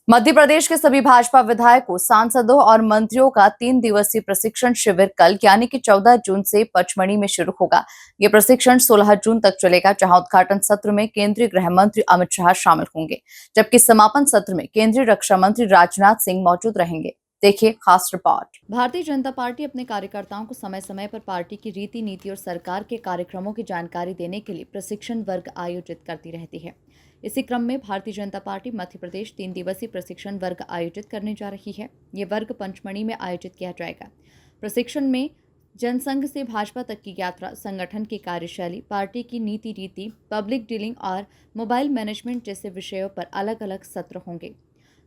मध्य प्रदेश के सभी भाजपा विधायकों, सांसदों और मंत्रियों का 3 दिवसीय प्रशिक्षण शिविर कल यानी कि 14 जून से पचमढ़ी में शुरू होगा। ये प्रशिक्षण 16 जून तक चलेगा, जहां उद्घाटन सत्र में केंद्रीय गृह मंत्री अमित शाह शामिल होंगे, जबकि समापन सत्र में केंद्रीय रक्षा मंत्री राजनाथ सिंह मौजूद रहेंगे। देखिए खास रिपोर्ट। भारतीय जनता पार्टी अपने कार्यकर्ताओं को समय समय पर पार्टी की रीति नीति और सरकार के कार्यक्रमों की जानकारी देने के लिए प्रशिक्षण वर्ग आयोजित करती रहती है। इसी क्रम में भारतीय जनता पार्टी मध्य प्रदेश 3 दिवसीय प्रशिक्षण वर्ग आयोजित करने जा रही है। ये वर्ग पंचमढ़ी में आयोजित किया जाएगा। प्रशिक्षण में जनसंघ से भाजपा तक की यात्रा, संगठन की कार्यशैली, पार्टी की नीति रीति, पब्लिक डीलिंग और मोबाइल मैनेजमेंट जैसे विषयों पर अलग अलग सत्र होंगे।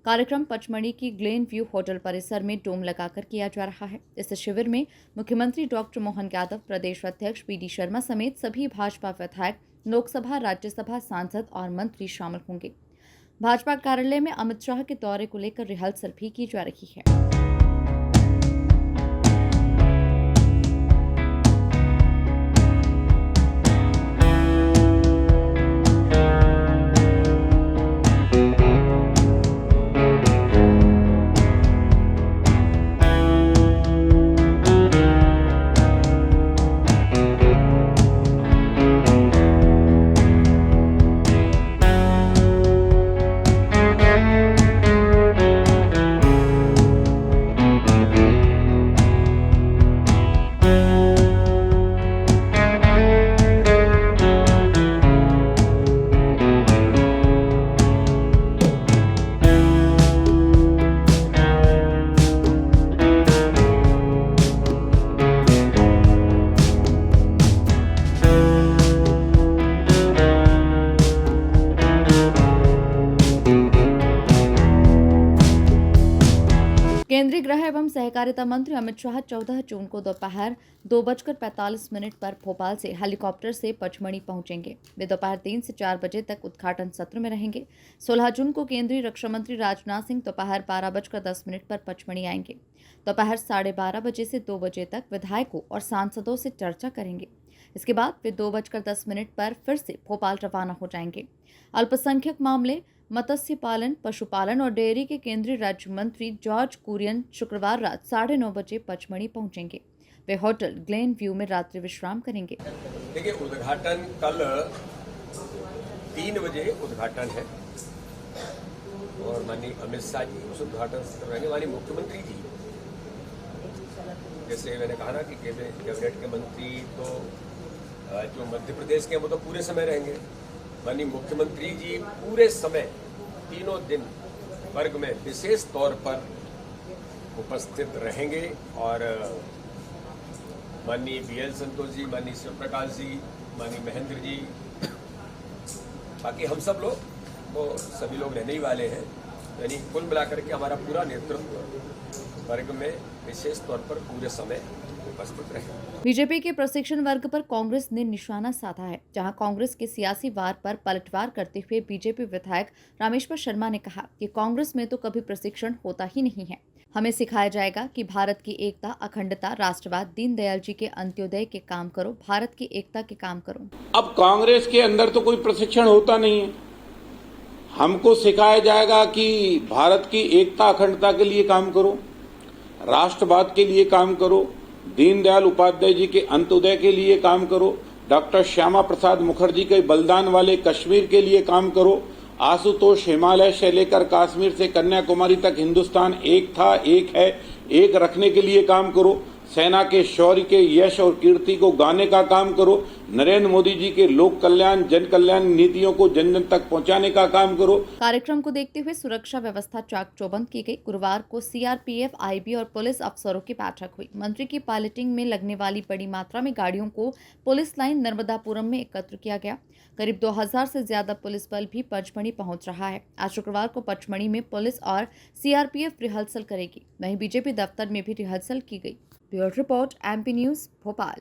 कार्यक्रम पचमढ़ी की ग्लेन व्यू होटल परिसर में डोम लगाकर किया जा रहा है। इस शिविर में मुख्यमंत्री डॉक्टर मोहन यादव, प्रदेश अध्यक्ष पीडी शर्मा समेत सभी भाजपा विधायक, लोकसभा, राज्यसभा सांसद और मंत्री शामिल होंगे। भाजपा कार्यालय में अमित शाह के दौरे को लेकर रिहर्सल भी की जा रही है। केंद्रीय गृह एवं सहकारिता मंत्री अमित शाह 14 जून को दोपहर 2:45 पर भोपाल से हेलीकॉप्टर से पचमढ़ी पहुंचेंगे। वे दोपहर 3 से 4 बजे तक उद्घाटन सत्र में रहेंगे। 16 जून को केंद्रीय रक्षा मंत्री राजनाथ सिंह दोपहर 12:10 पर पचमढ़ी आएंगे। दोपहर 12:30 बजे से 2 बजे तक विधायकों और सांसदों से चर्चा करेंगे। इसके बाद वे 2:10 पर फिर से भोपाल रवाना हो जाएंगे। अल्पसंख्यक मामले, मत्स्य पालन, पशुपालन और डेयरी के केंद्रीय राज्य मंत्री जॉर्ज कुरियन शुक्रवार रात 9:30 बजे पचमढ़ी पहुंचेंगे। वे होटल ग्लेन व्यू में रात्रि विश्राम करेंगे। देखिए, उद्घाटन कल 3 बजे उद्घाटन है और माननीय अमित शाह जी उस उद्घाटन से रहेंगे। माननीय मुख्यमंत्री जी, जैसे मैंने कहा ना कि कैबिनेट के मंत्री तो जो मध्य प्रदेश के वो तो पूरे समय रहेंगे। माननीय मुख्यमंत्री जी पूरे समय 3 दिन वर्ग में विशेष तौर पर उपस्थित रहेंगे और माननीय BL संतोष जी, माननीय शिव प्रकाश जी, माननीय महेंद्र जी, बाकी हम सब लोग वो सभी लोग रहने ही वाले हैं। यानी कुल मिलाकर के हमारा पूरा नेतृत्व वर्ग में विशेष तौर पर पूरे समय उपस्थित रहे। बीजेपी के प्रशिक्षण वर्ग पर कांग्रेस ने निशाना साधा है, जहां कांग्रेस के सियासी वार पर पलटवार करते हुए बीजेपी विधायक रामेश्वर शर्मा ने कहा कि कांग्रेस में तो कभी प्रशिक्षण होता ही नहीं है। हमें सिखाया जाएगा कि भारत की एकता, अखंडता, राष्ट्रवाद, दीनदयाल जी के अंत्योदय के काम करो, भारत की एकता के काम करो। अब कांग्रेस के अंदर तो कोई प्रशिक्षण होता नहीं है। हमको सिखाया जाएगा कि भारत की एकता, अखंडता के लिए काम करो, राष्ट्रवाद के लिए काम करो, दीनदयाल उपाध्याय जी के अंत्योदय के लिए काम करो, डॉक्टर श्यामा प्रसाद मुखर्जी के बलिदान वाले कश्मीर के लिए काम करो, आशुतोष हिमालय से लेकर कश्मीर से कन्याकुमारी तक हिंदुस्तान एक था, एक है, एक रखने के लिए काम करो, सेना के शौर्य के यश और कीर्ति को गाने का काम करो, नरेंद्र मोदी जी के लोक कल्याण, जन कल्याण नीतियों को जन जन तक पहुंचाने का काम करो। कार्यक्रम को देखते हुए सुरक्षा व्यवस्था चाक चौबंद की गई। गुरुवार को CRPF, IB और पुलिस अफसरों की बैठक हुई। मंत्री की पायलटिंग में लगने वाली बड़ी मात्रा में गाड़ियों को पुलिस लाइन नर्मदापुरम में एकत्र किया गया। करीब 2000 से ज्यादा पुलिस बल भी पचमढ़ी पहुंच रहा है। आज शुक्रवार को पचमढ़ी में पुलिस और CRPF रिहर्सल करेगी। वहीं बीजेपी दफ्तर में भी रिहर्सल की गई। Bureau report, MP news, Bhopal.